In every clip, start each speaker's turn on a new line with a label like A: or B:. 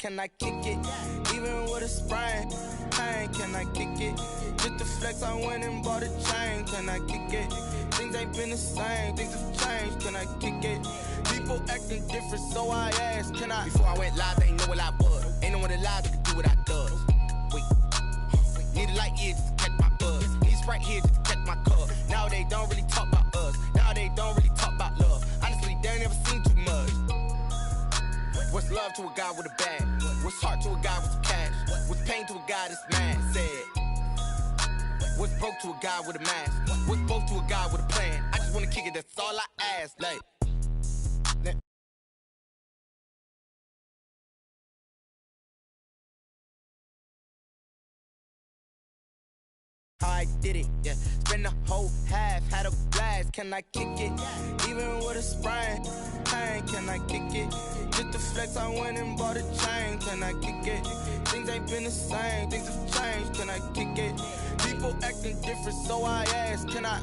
A: can I kick it? Even with a sprain, pain, can I kick it? Just to flex, I went and bought a chain, can I kick it? Things ain't been the same, things have changed, can I kick it? People acting different, so I asked, can I? Before I went live, they ain't know what I was. Ain't no one alive that could do what I does. Wait, need a light here just to catch my buzz. Need Sprite here just to catch my cup. Now they don't really talk about us. Now they don't really talk about love. Honestly, they ain't never seen too much. What's love to a guy with a bag? What's heart to a guy with some cash? What's pain to a guy that's mad? Said. What's broke to a guy with a mask? What's broke to a guy with a plan? I just wanna kick it, that's all I ask. Like. I did it, yeah. Spend the whole half, had a blast. Can I kick it? Even with a sprain, pain, can I kick it? Just to flex, I went and bought a chain. Can I kick it? Things ain't been the same, things have changed. Can I kick it? People acting different, so I asked, can I?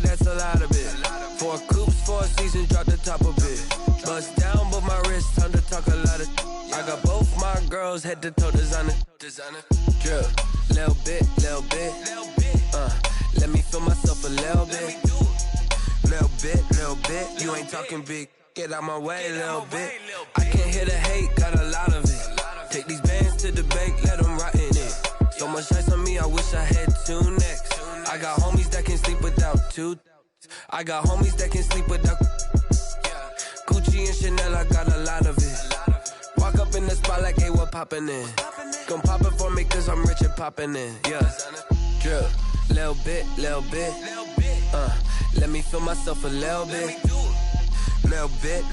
B: That's a lot of it. 4 coops, 4 seasons, drop the top of it. Bust down, but my wrist, time to talk a lot of. I got both my girls head to toe designer. Drip, little bit. Let me feel myself a little bit. Little bit. You ain't talking big. Get out my way, little bit. I can't hear the hate, got a lot of it. Take these bands to the bank, let them rot in it. So much ice on me, I wish I had 2 necks. I got homies that can sleep without 2. I got homies that can sleep without Gucci and Chanel, I got a lot of it. Walk up in the spot like, hey, what poppin' in? Gon' pop it for me cause I'm rich and poppin' in, yeah. Drip, little bit. Let me feel myself a little bit. Little bit.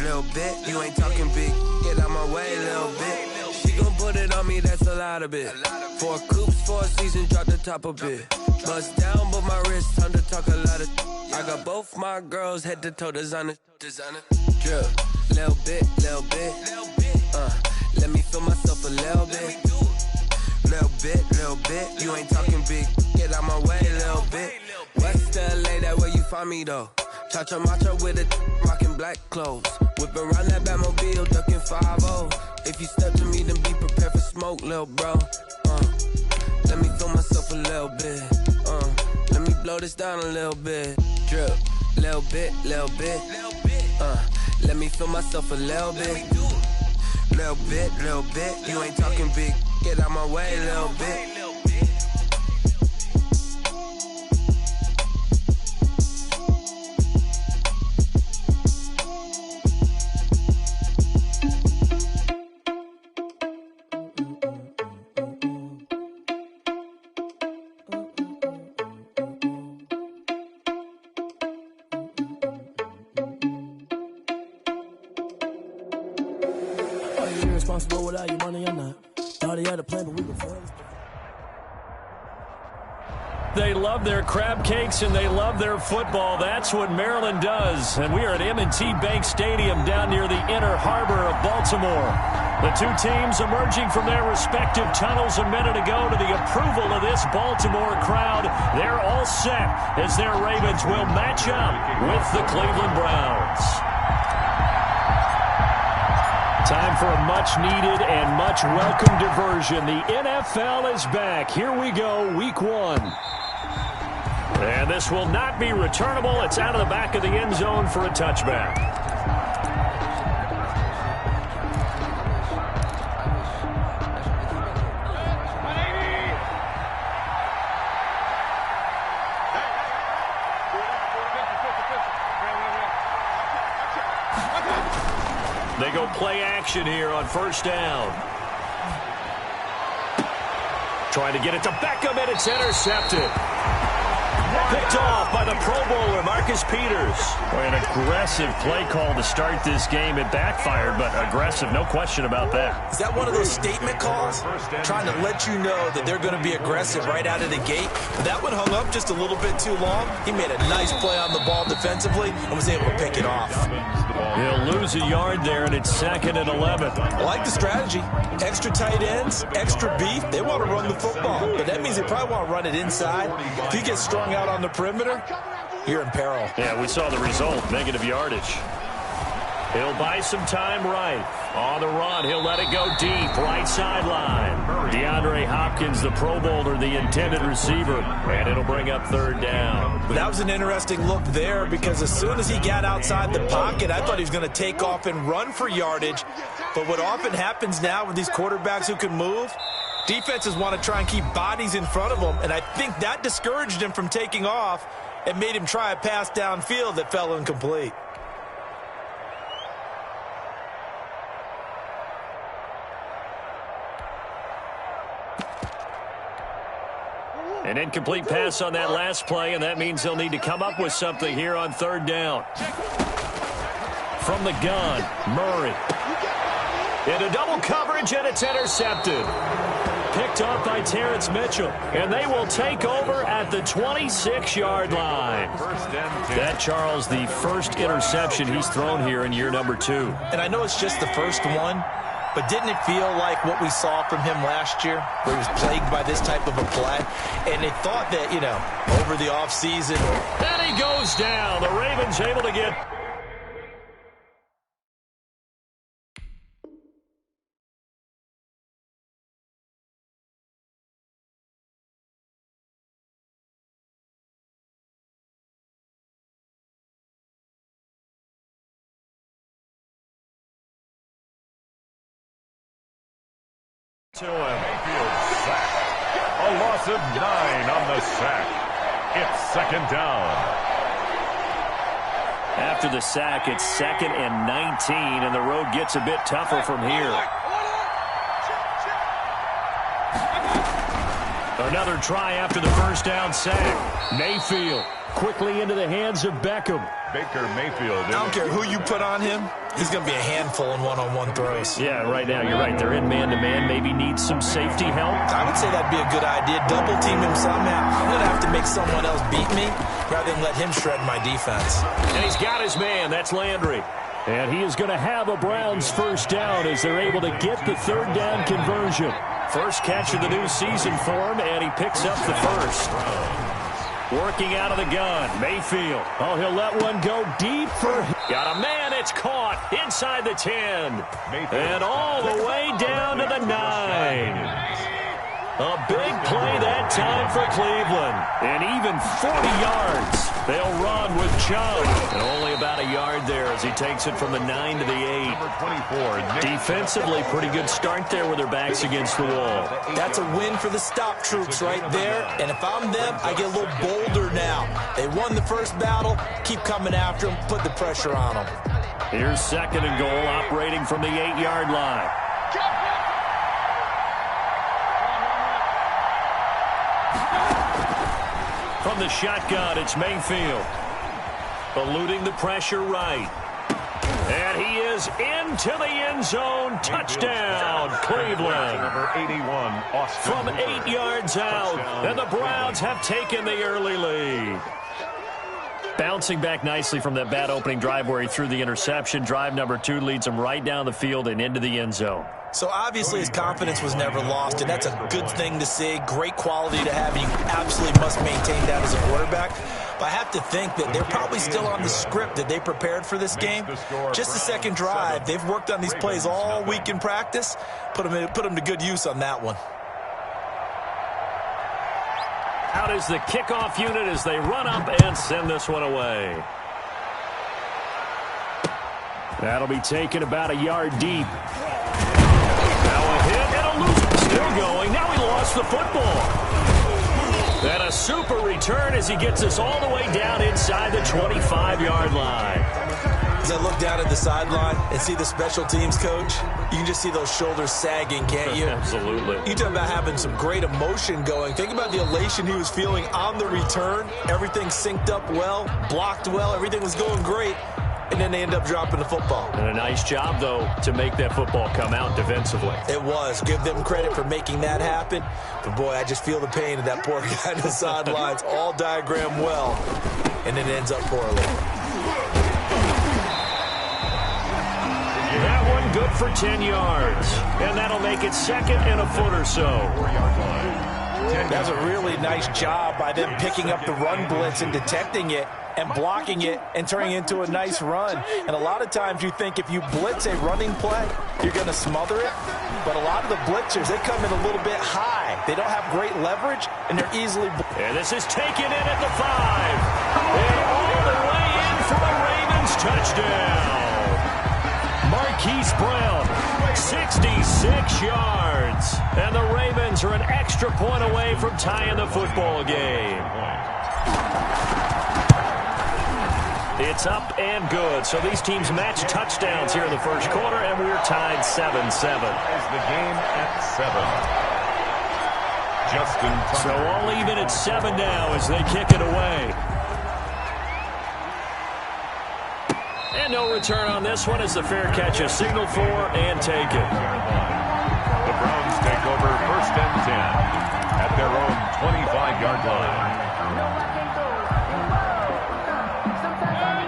B: You ain't talking big, get out my way, little bit. She gon' put it on me, that's a lot of it. 4 coops, 4 seasons, drop the top a bit. Bust down, but my wrist, time to talk a lot of. I got both my girls head to toe designer. Drip, little bit. Let me feel myself a little bit. Little bit. You ain't talking big, get out my way, little bit. West LA, that where you find me though. Cha-cha matcha with a rockin' black clothes. Whip around that Batmobile, ducking 5-0. If you step to me, then be prepared for smoke, lil' bro. Let me feel myself a little bit. Let me blow this down a little bit. Drip, little bit. Let me feel myself a little bit. Little bit. You ain't talking big. Get out my way, little bit.
C: Responsible without your money or not. Thought he had a plan, but we can fail.
D: They love their crab cakes and they love their football. That's what Maryland does. And we are at M&T Bank Stadium down near the Inner Harbor of Baltimore. The two teams emerging from their respective tunnels a minute ago to the approval of this Baltimore crowd. They're all set as their Ravens will match up with the Cleveland Browns. Time for a much-needed and much-welcome diversion. The NFL is back. Here we go, Week 1. And this will not be returnable. It's out of the back of the end zone for a touchback. They go play action here on first down. Trying to get it to Beckham, and it's intercepted. Picked off by the Pro Bowler, Marcus Peters. Boy, an aggressive play call to start this game. It backfired, but aggressive, no question about that.
E: Is that one of those statement calls? Trying to let you know that they're going to be aggressive right out of the gate. But that one hung up just a little bit too long. He made a nice play on the ball defensively and was able to pick it off.
D: He'll lose a yard there, and it's 2nd and 11.
E: I like the strategy. Extra tight ends, extra beef. They want to run the football, but that means they probably want to run it inside. If you get strung out on the perimeter, you're in peril.
D: Yeah, we saw the result, negative yardage. He'll buy some time right. On the run, he'll let it go deep, right sideline. DeAndre Hopkins, the Pro Bowler, the intended receiver, and it'll bring up 3rd down.
E: That was an interesting look there because as soon as he got outside the pocket, I thought he was going to take off and run for yardage. But what often happens now with these quarterbacks who can move, defenses want to try and keep bodies in front of them, and I think that discouraged him from taking off and made him try a pass downfield that fell incomplete.
D: An incomplete pass on that last play, and that means they'll need to come up with something here on 3rd down. From the gun, Murray. Into double coverage, and it's intercepted. Picked up by Terrence Mitchell, and they will take over at the 26-yard line. That, Charles, the first interception he's thrown here in year number 2.
E: And I know it's just the first one, but didn't it feel like what we saw from him last year, where he was plagued by this type of a play? And they thought that, over the offseason.
D: And he goes down. The Ravens able to get... to him.
F: A loss of 9 on the sack. It's 2nd down.
D: After the sack, it's 2nd and 19, and the road gets a bit tougher from here. Another try after the first down sack. Mayfield quickly into the hands of Beckham.
F: Baker Mayfield.
E: I don't care who you put on him. He's going to be a handful in one-on-one throws.
D: Yeah, right now, you're right. They're in man-to-man. Maybe needs some safety help.
E: I would say that'd be a good idea. Double team him somehow. I'm going to have to make someone else beat me rather than let him shred my defense.
D: And he's got his man. That's Landry. And he is going to have a Browns first down as they're able to get the 3rd down conversion. First catch of the new season for him, and he picks up the first. Working out of the gun, Mayfield. Oh, he'll let one go deep for... Got a man, it's caught inside the 10. And all the way down to the 9. A big play that time for Cleveland. And even 40 yards. They'll run with Chubb. And only about a yard there as he takes it from the 9 to the 8. Defensively, pretty good start there with their backs against the wall.
E: That's a win for the stop troops right there. And if I'm them, I get a little bolder now. They won the first battle. Keep coming after them. Put the pressure on them.
D: Here's 2nd and goal, operating from the 8-yard line. From the shotgun, it's Mayfield. Eluding the pressure right. And he is into the end zone. Touchdown, Cleveland.
F: Number 81, Austin.
D: From 8 yards out. And the Browns have taken the early lead. Bouncing back nicely from that bad opening drive where he threw the interception. Drive number 2 leads him right down the field and into the end zone.
E: So obviously his confidence was never lost, and that's a good thing to see. Great quality to have, and you absolutely must maintain that as a quarterback. But I have to think that they're probably still on the script that they prepared for this game. Just the second drive. They've worked on these plays all week in practice. Put them to good use on that one.
D: Out is the kickoff unit as they run up and send this one away. That'll be taken about a yard deep. Now a hit and a loop. Still going. Now he lost the football. And a super return as he gets us all the way down inside the 25-yard line.
E: As I look down at the sideline and see the special teams coach, you can just see those shoulders sagging, can't you?
D: Absolutely.
E: You talk about having some great emotion going. Think about the elation he was feeling on the return. Everything synced up well, blocked well, everything was going great. And then they end up dropping the football.
D: And a nice job, though, to make that football come out defensively.
E: It was. Give them credit for making that happen. But, boy, I just feel the pain of that poor guy on the sidelines. All diagrammed well, and it ends up poorly.
D: That one good for 10 yards. And that'll make it second and a foot or so.
E: That was a really nice job by them picking up the run blitz and detecting it and blocking it and turning it into a nice run. And a lot of times you think if you blitz a running play, you're going to smother it. But a lot of the blitzers, they come in a little bit high. They don't have great leverage, and they're easily...
D: And this is taken in at the 5. And all the way in for the Ravens touchdown. Marquise Brown, 66 yards. And the Ravens are an extra point away from tying the football game. It's up and good. So these teams match touchdowns here in the first quarter, and we're tied 7-7.
F: As the game at 7. Justin Tucker.
D: So all even at 7 now as they kick it away. And no return on this one as the fair catch is signaled for and taken.
F: The Browns take over 1st and 10 at their own 25-yard line.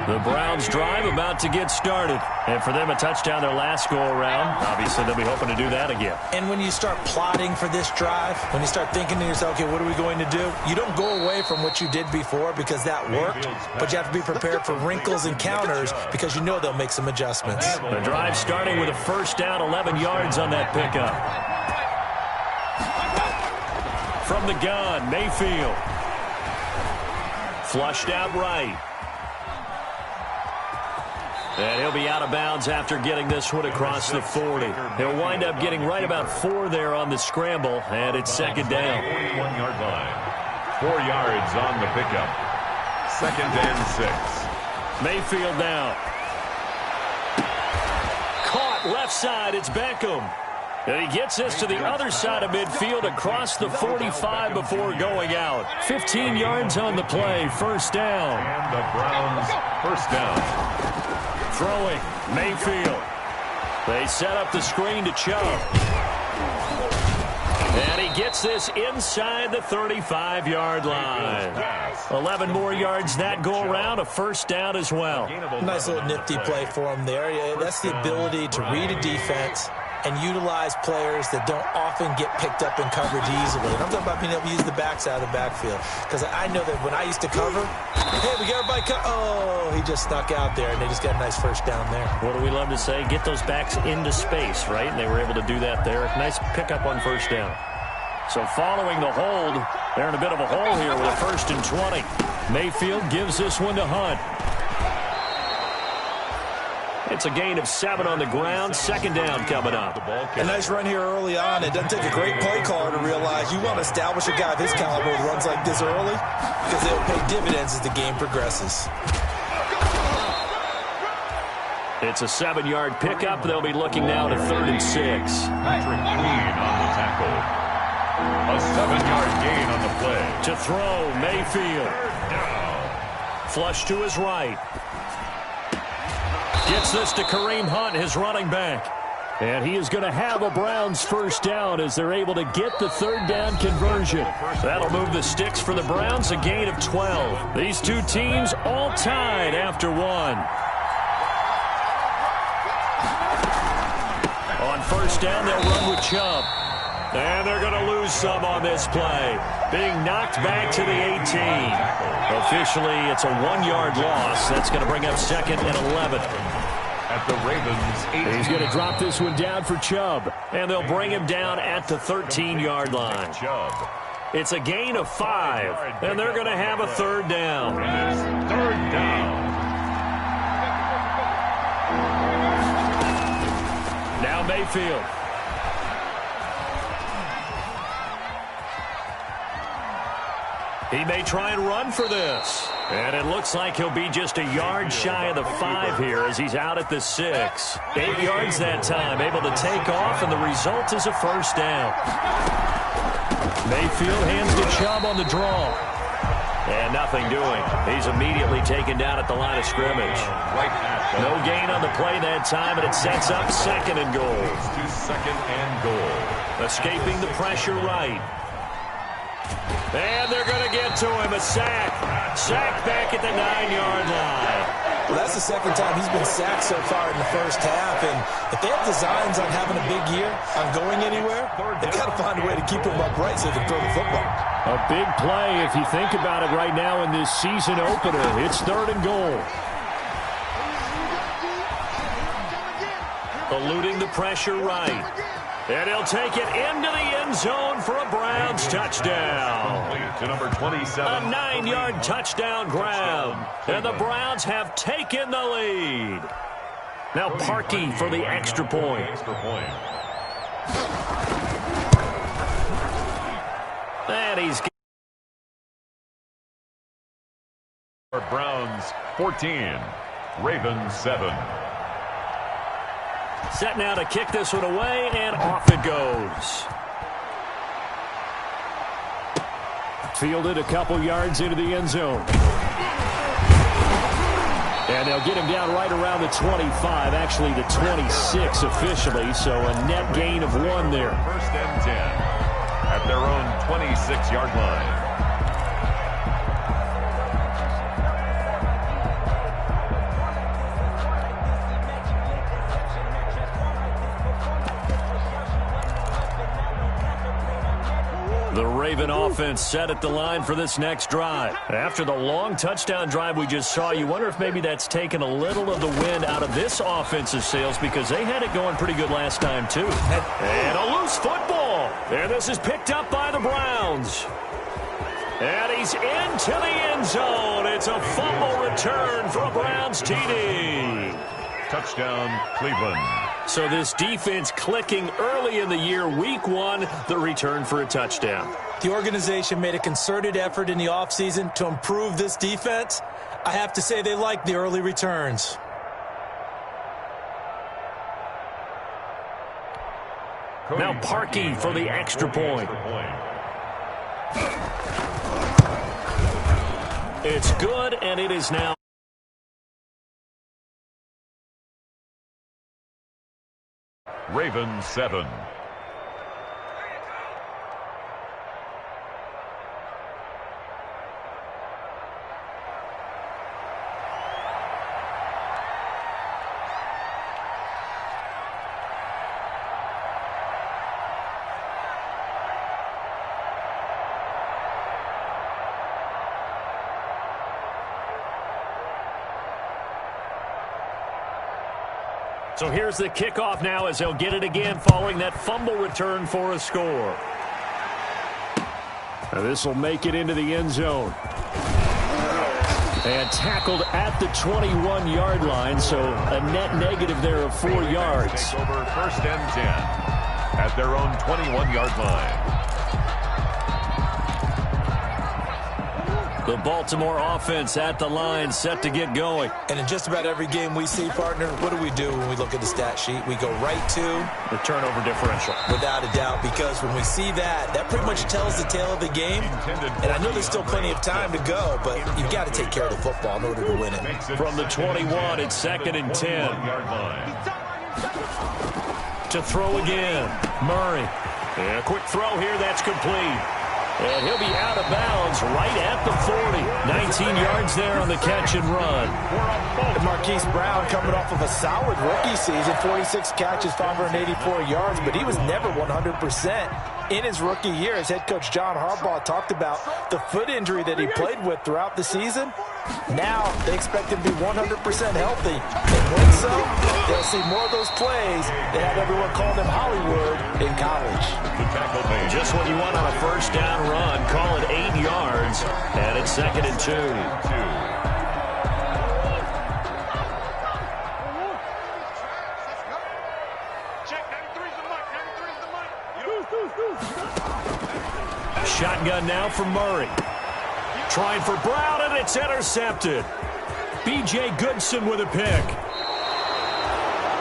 D: The Browns drive about to get started. And for them, a touchdown their last go-around. Obviously, they'll be hoping to do that again.
E: And when you start plotting for this drive, when you start thinking to yourself, okay, what are we going to do? You don't go away from what you did before because that worked, but you have to be prepared for wrinkles and counters because you know they'll make some adjustments.
D: The drive starting with a 1st down, 11 yards on that pickup. From the gun, Mayfield. Flushed out right. And he'll be out of bounds after getting this one across the 40. He'll wind up getting right about 4 there on the scramble, and it's 2nd down.
F: 41-yard line. 4 yards on the pickup. 2nd and 6.
D: Mayfield now. Caught left side. It's Beckham. And he gets this to the other side of midfield across the 45 before going out. 15 yards on the play. 1st down.
F: And the Browns 1st down.
D: Throwing, Mayfield. They set up the screen to Chubb. And he gets this inside the 35-yard line. 11 more yards that go around, a 1st down as well.
E: Nice little nifty play for him there. That's the ability to read a defense and utilize players that don't often get picked up in coverage easily. And I'm talking about being able to use the backs out of the backfield. Because I know that when I used to cover, hey, we got everybody oh, he just snuck out there, and they just got a nice 1st down there.
D: What do we love to say? Get those backs into space, right? And they were able to do that there. Nice pickup on 1st down. So following the hold, they're in a bit of a hole here with a 1st and 20. Mayfield gives this one to Hunt. It's a gain of 7 on the ground. 2nd down coming up.
E: A nice run here early on. It doesn't take a great play caller to realize you want to establish a guy of his caliber with runs like this early because they'll pay dividends as the game progresses.
D: It's a 7-yard pickup. They'll be looking now to 3rd and 6.
F: Patrick Queen on the tackle. A 7-yard gain on the play.
D: To throw, Mayfield. Flush to his right. Gets this to Kareem Hunt, his running back. And he is going to have a Browns 1st down as they're able to get the 3rd down conversion. That'll move the sticks for the Browns, a gain of 12. These two teams all tied after 1. On 1st down, they'll run with Chubb. And they're going to lose some on this play. Being knocked back to the 18. Officially, it's a 1-yard loss. That's going to bring up 2nd and 11.
F: At the Ravens 18.
D: He's going to drop this one down for Chubb. And they'll bring him down at the 13-yard line.
F: Chubb.
D: It's a gain of 5. And they're going to have a 3rd down.
F: It is 3rd down.
D: Now Mayfield. He may try and run for this. And it looks like he'll be just a yard shy of the 5 here as he's out at the 6. 8 yards that time, able to take off, and the result is a first down. Mayfield hands to Chubb on the draw. And nothing doing. He's immediately taken down at the line of scrimmage. No gain on the play that time, and it sets up 2nd and goal. Escaping the pressure right. And they're going to get to him. A sack. Sack back at the 9-yard line.
E: Well, that's the second time he's been sacked so far in the first half. And if they have designs on having a big year, on going anywhere, they've got to find a way to keep him upright so they can throw the football.
D: A big play if you think about it right now in this season opener. It's 3rd and goal. Eluding the pressure right. And he'll take it into the end zone for a Browns touchdown.
F: To number 27.
D: A 9-yard touchdown grab. And the Browns have taken the lead. Now Parkey for the extra point. And he's...
F: Browns 14. Ravens 7.
D: Set now to kick this one away, and off it goes. Fielded a couple yards into the end zone. And they'll get him down right around the 25, actually the 26 officially, so a net gain of 1 there.
F: 1st and 10 at their own 26-yard line.
D: The Raven offense set at the line for this next drive. After the long touchdown drive we just saw, you wonder if maybe that's taken a little of the wind out of this offensive sails because they had it going pretty good last time too. And a loose football. And this is picked up by the Browns. And he's into the end zone. It's a fumble return for a Browns TD.
F: Touchdown, Cleveland.
D: So this defense clicking early in the year, week 1, the return for a touchdown.
E: The organization made a concerted effort in the offseason to improve this defense. I have to say they like the early returns.
D: Now Parkey for the extra point. It's good, and it is now
F: Ravens 7.
D: So here's the kickoff now as they'll get it again following that fumble return for a score. Now this will make it into the end zone. And tackled at the 21-yard line, so a net negative there of 4 yards.
F: Take over 1st and 10 at their own 21-yard line.
D: The Baltimore offense at the line, set to get going.
E: And in just about every game we see, partner, what do we do when we look at the stat sheet? We go right to
D: the turnover differential.
E: Without a doubt, because when we see that, that pretty much tells the tale of the game. And I know there's still plenty of time to go, but you've got to take care of the football in order to win it.
D: From the 21, it's 2nd and 10. To throw again, Murray. And a quick throw here, that's complete. And he'll be out of bounds right at the 40. 19 yards there on the catch and run.
E: And Marquise Brown coming off of a solid rookie season, 46 catches, 584 yards, but he was never 100% in his rookie year. As head coach John Harbaugh talked about the foot injury that he played with throughout the season. Now they expect him to be 100% healthy. And when so, they'll see more of those plays that had everyone call them Hollywood in college.
D: Just what you want on a first down run. Call it 8 yards. And it's 2nd and 2. Shotgun now for Murray. Trying for Brown, and it's intercepted. B.J. Goodson with a pick.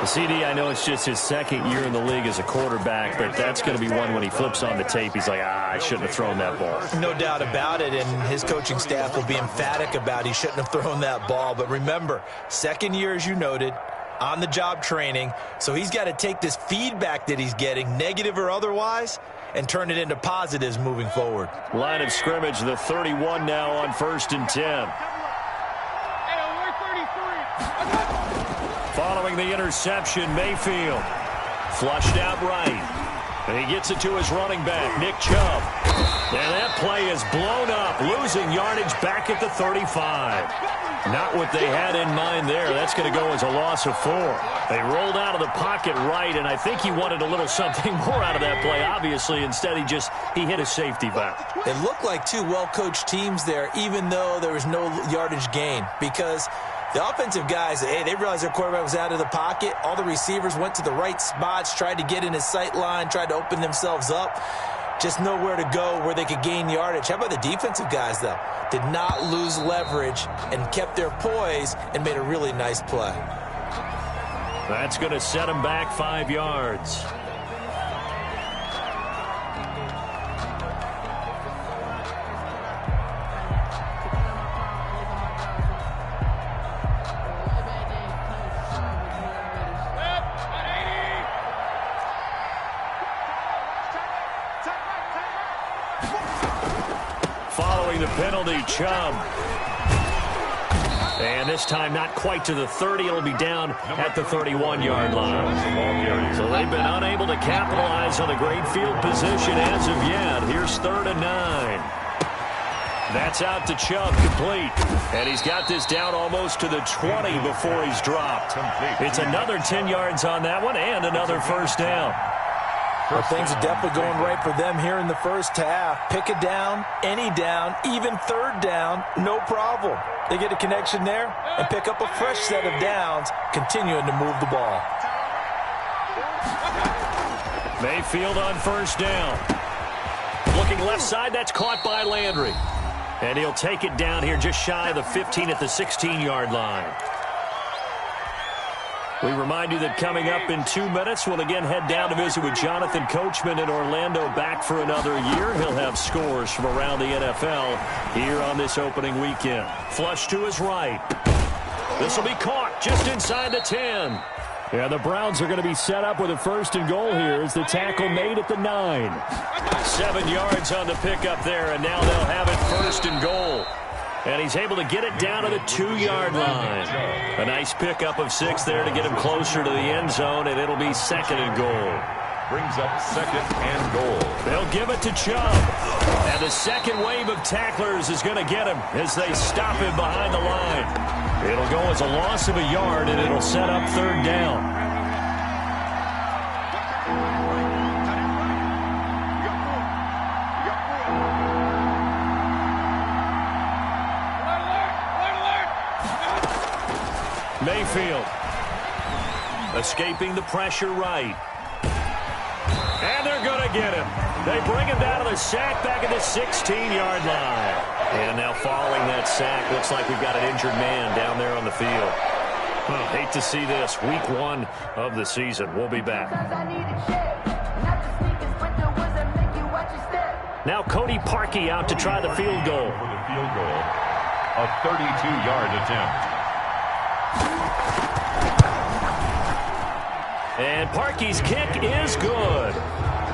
D: CD, I know it's just his second year in the league as a quarterback, but that's going to be one when he flips on the tape. He's like, I shouldn't have thrown that ball.
E: No doubt about it, and his coaching staff will be emphatic about he shouldn't have thrown that ball. But remember, second year, as you noted, on-the-job training, so he's got to take this feedback that he's getting, negative or otherwise, and turn it into positives moving forward.
D: Line of scrimmage, the 31 now on 1st and 10. Following the interception, Mayfield flushed out right. And he gets it to his running back, Nick Chubb. And that play is blown up, losing yardage back at the 35. Not what they had in mind there. That's going to go as a loss of 4. They rolled out of the pocket right, and I think he wanted a little something more out of that play, obviously. Instead, he hit a safety valve.
E: It looked like two well-coached teams there, even though there was no yardage gain, because the offensive guys, hey, they realized their quarterback was out of the pocket. All the receivers went to the right spots, tried to get in his sight line, tried to open themselves up. Just nowhere to go where they could gain yardage. How about the defensive guys, though? Did not lose leverage and kept their poise and made a really nice play.
D: That's going to set them back 5 yards. Following the penalty, Chubb. And this time not quite to the 30. It'll be down at the 31-yard line. So they've been unable to capitalize on a great field position as of yet. Here's 3rd and 9. That's out to Chubb, complete. And he's got this down almost to the 20 before he's dropped. It's another 10 yards on that one and another first down.
E: Well, things are definitely going right for them here in the first half. Pick a down, any down, even 3rd down, no problem. They get a connection there and pick up a fresh set of downs, continuing to move the ball.
D: Mayfield on 1st down. Looking left side, that's caught by Landry. And he'll take it down here just shy of the 15 at the 16-yard line. We remind you that coming up in 2 minutes, we'll again head down to visit with Jonathan Coachman in Orlando, back for another year. He'll have scores from around the NFL here on this opening weekend. Flush to his right. This will be caught just inside the 10. Yeah, the Browns are going to be set up with a 1st and goal here as the tackle made at the 9. 7 yards on the pickup there, and now they'll have it 1st and goal. And he's able to get it down to the 2-yard line. A nice pickup of 6 there to get him closer to the end zone, and it'll be 2nd and goal.
F: Brings up 2nd and goal.
D: They'll give it to Chubb. And the second wave of tacklers is going to get him as they stop him behind the line. It'll go as a loss of a yard, and it'll set up 3rd down. Mayfield escaping the pressure right. And they're going to get him. They bring him down to the sack back at the 16-yard line. And now following that sack, looks like we've got an injured man down there on the field. Hate to see this. Week 1 of the season. We'll be back. Now Cody Parkey out to try the field goal.
F: For the field goal, a 32-yard attempt.
D: And Parkey's kick is good.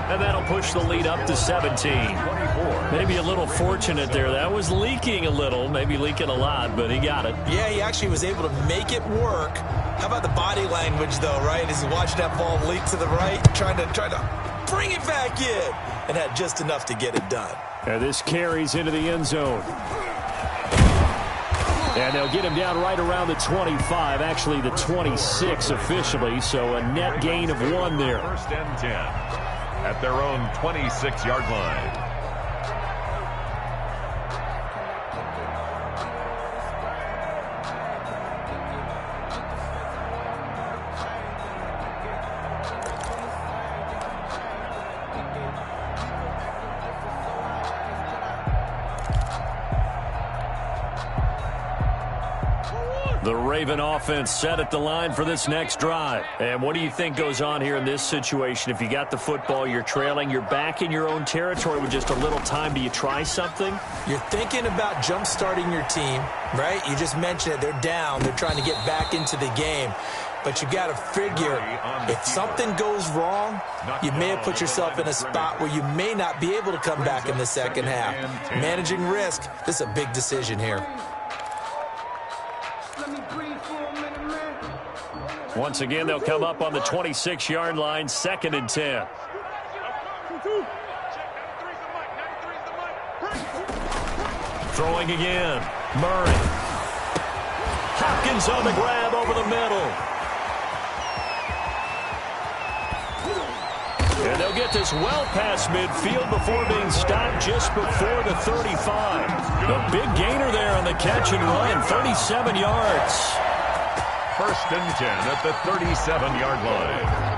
D: And that'll push the lead up to 17. 24. Maybe a little fortunate there. That was leaking a little, maybe leaking a lot, but he got it.
E: Yeah, he actually was able to make it work. How about the body language, though, right? As he watched that ball leak to the right, trying to bring it back in, and had just enough to get it done.
D: And this carries into the end zone. And they'll get him down right around the 25, actually the 26 officially, so a net gain of 1 there.
F: 1st and 10 at their own 26-yard line.
D: The Raven offense set at the line for this next drive. And what do you think goes on here in this situation? If you got the football, you're trailing, you're back in your own territory with just a little time. Do you try something?
E: You're thinking about jump-starting your team, right? You just mentioned it. They're down. They're trying to get back into the game. But you got to figure, if something goes wrong, you may have put yourself in a spot where you may not be able to come back in the second half. Managing risk, this is a big decision here.
D: Once again, they'll come up on the 26-yard line, 2nd and 10. Throwing again. Murray. Hopkins on the grab over the middle. And they'll get this well past midfield before being stopped just before the 35. A big gainer there on the catch and run, 37 yards.
F: 1st and 10 at the 37-yard line.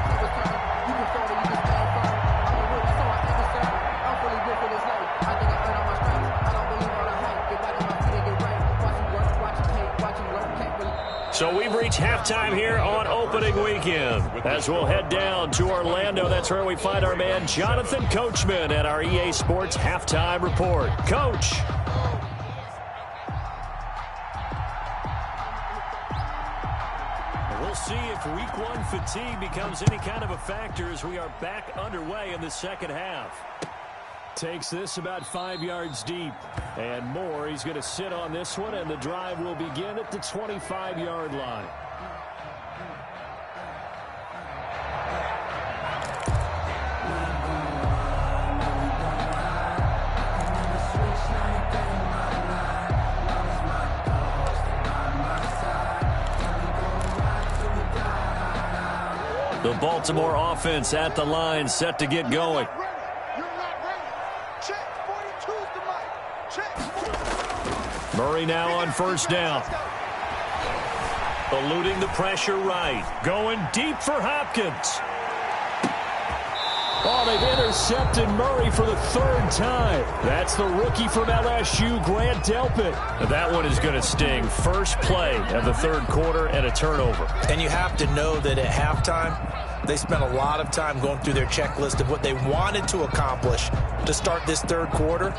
D: So we've reached halftime here on opening weekend. As we'll head down to Orlando, that's where we find our man Jonathan Coachman at our EA Sports Halftime Report. Coach. We'll see if week 1 fatigue becomes any kind of a factor as we are back underway in the second half. Takes this about 5 yards deep. And more. He's going to sit on this one, and the drive will begin at the 25-yard line. The Baltimore offense at the line, set to get going. Murray now on 1st down. Eluding the pressure right. Going deep for Hopkins. Oh, they've intercepted Murray for the 3rd time. That's the rookie from LSU, Grant Delpit. That one is going to sting. First play of the 3rd quarter and a turnover.
E: And you have to know that at halftime, they spent a lot of time going through their checklist of what they wanted to accomplish to start this 3rd quarter.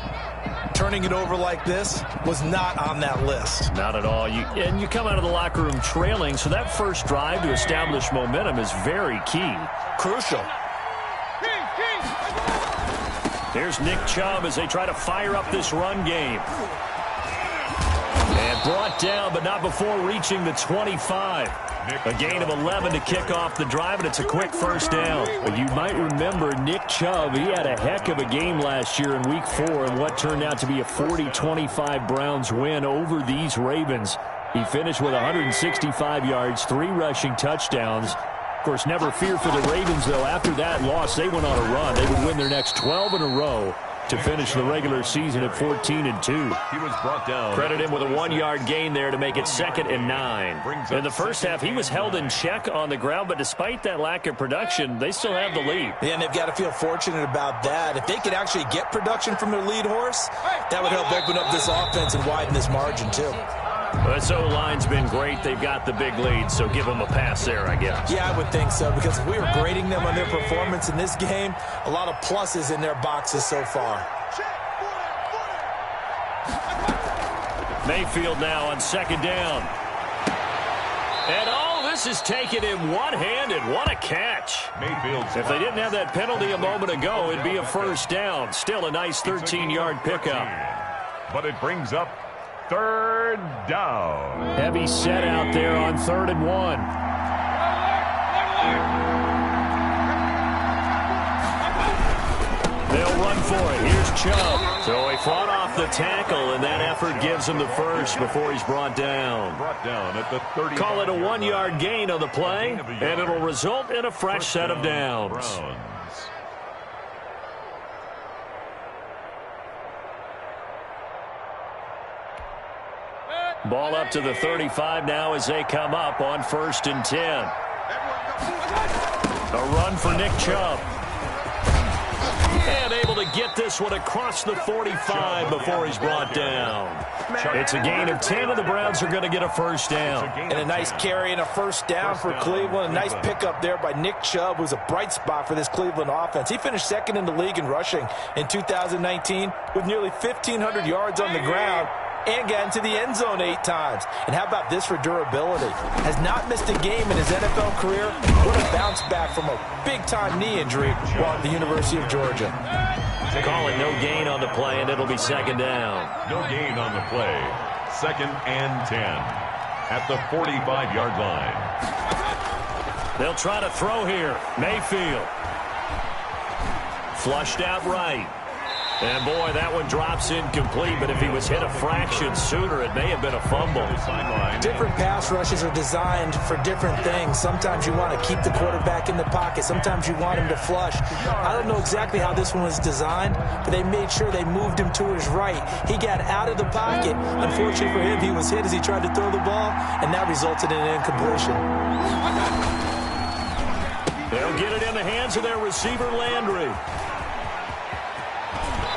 E: Turning it over like this was not on that list.
D: Not at all. And you come out of the locker room trailing, so that first drive to establish momentum is very key.
E: Crucial.
D: Here's Nick Chubb as they try to fire up this run game. And brought down, but not before reaching the 25. A gain of 11 to kick off the drive, and it's a quick 1st down. But you might remember Nick Chubb. He had a heck of a game last year in Week 4 in what turned out to be a 40-25 Browns win over these Ravens. He finished with 165 yards, 3 rushing touchdowns. Of course, never fear for the Ravens, though. After that loss, they went on a run. They would win their next 12 in a row to finish the regular season at 14-2.
F: He was brought down.
D: Credit him with a 1-yard gain there to make it 2nd and 9. In the first half, he was held in check on the ground, but despite that lack of production, they still have the lead.
E: Yeah, and they've got to feel fortunate about that. If they could actually get production from their lead horse, that would help open up this offense and widen this margin, too.
D: This O-line's been great. They've got the big lead, so give them a pass there, I guess.
E: Yeah, I would think so, because if we were grading them on their performance in this game, a lot of pluses in their boxes so far.
D: Mayfield now on 2nd down. And oh, this is taken in one-handed. What a catch.
F: Mayfield's
D: if they didn't have that penalty a moment ago, it'd be a 1st down. Still a nice 13-yard pickup.
F: But it brings up 3rd down.
D: Heavy set out there on 3rd and 1. They'll run for it. Here's Chubb. So he fought off the tackle, and that effort gives him the first before he's brought down.
F: Brought down at the 30.
D: Call it a 1-yard gain on the play, and it'll result in a fresh set of downs. Ball up to the 35 now as they come up on 1st and 10. A run for Nick Chubb. And able to get this one across the 45 before he's brought down. It's a gain of 10, and the Browns are going to get a first down.
E: And a nice carry and a first down for Cleveland. A nice pickup there by Nick Chubb, who's a bright spot for this Cleveland offense. He finished second in the league in rushing in 2019 with nearly 1,500 yards on the ground and got into the end zone 8 times. And how about this for durability? Has not missed a game in his NFL career. What a bounce back from a big-time knee injury while at the University of Georgia.
D: Call it no gain on the play, and it'll be second down.
F: No gain on the play. 2nd and 10 at the 45-yard line.
D: They'll try to throw here. Mayfield. Flushed out right. And, boy, that one drops incomplete, but if he was hit a fraction sooner, it may have been a fumble.
E: Different pass rushes are designed for different things. Sometimes you want to keep the quarterback in the pocket. Sometimes you want him to flush. I don't know exactly how this one was designed, but they made sure they moved him to his right. He got out of the pocket. Unfortunately for him, he was hit as he tried to throw the ball, and that resulted in an incompletion.
D: They'll get it in the hands of their receiver, Landry.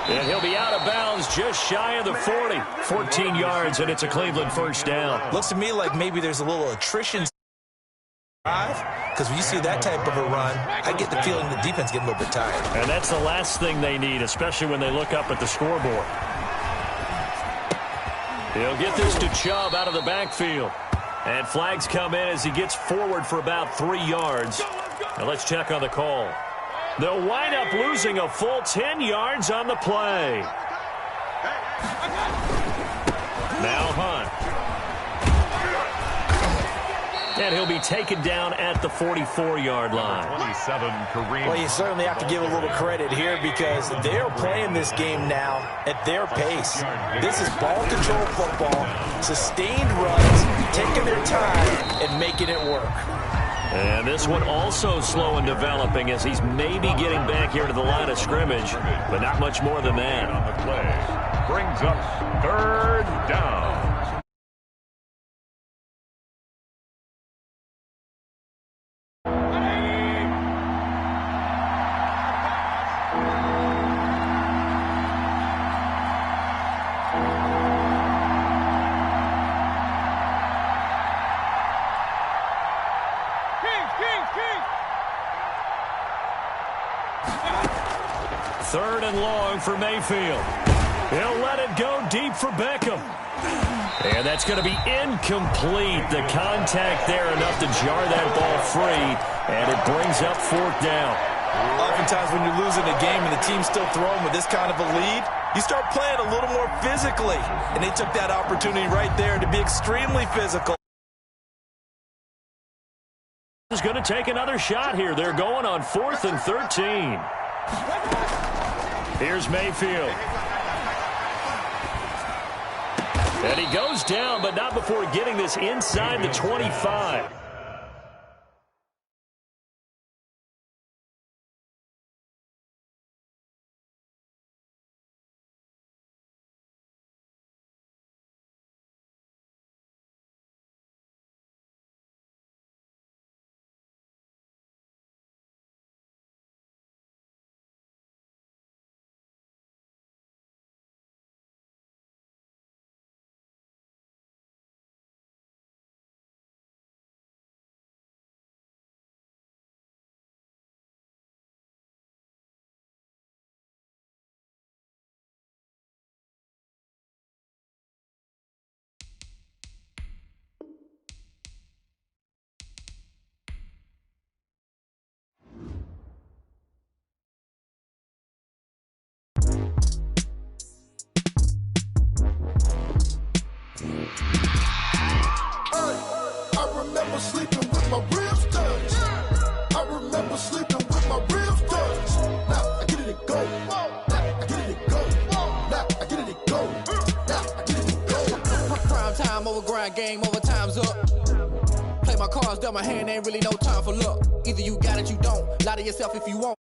D: And he'll be out of bounds just shy of the 40. 14 yards, and it's a Cleveland first down.
E: Looks to me like maybe there's a little attrition because when you see that type of a run, I get the feeling the defense getting a little bit tired.
D: And that's the last thing they need, especially when they look up at the scoreboard. He'll get this to Chubb out of the backfield. And flags come in as he gets forward for about 3 yards. Now let's check on the call. They'll wind up losing a full 10 yards on the play. Now Hunt. And he'll be taken down at the 44-yard line.
F: 27, Kareem.
E: Well, you certainly have to give a little credit here because they're playing this game now at their pace. This is ball control football, sustained runs, taking their time and making it work.
D: And this one also slow and developing as he's maybe getting back here to the line of scrimmage, but not much more than that.
F: On the play. Brings up 3rd down.
D: Third and long for Mayfield. He'll let it go deep for Beckham. And that's going to be incomplete. The contact there enough to jar that ball free, and it brings up 4th down.
E: Oftentimes when you're losing a game and the team's still throwing with this kind of a lead, you start playing a little more physically. And they took that opportunity right there to be extremely physical.
D: Is going to take another shot here. They're going on 4th and 13. Here's Mayfield. And he goes down, but not before getting this inside the 25.
G: Sleeping with my ribs touched. I remember sleeping with my ribs touched. Now I get it and go. Now I get it and go. Now I get it and go. Now I get it and go.
H: Prime time over grind game, over time's up. Play my cards, dealt my hand, ain't really no time for luck. Either you got it, you don't. Lie to yourself if you want.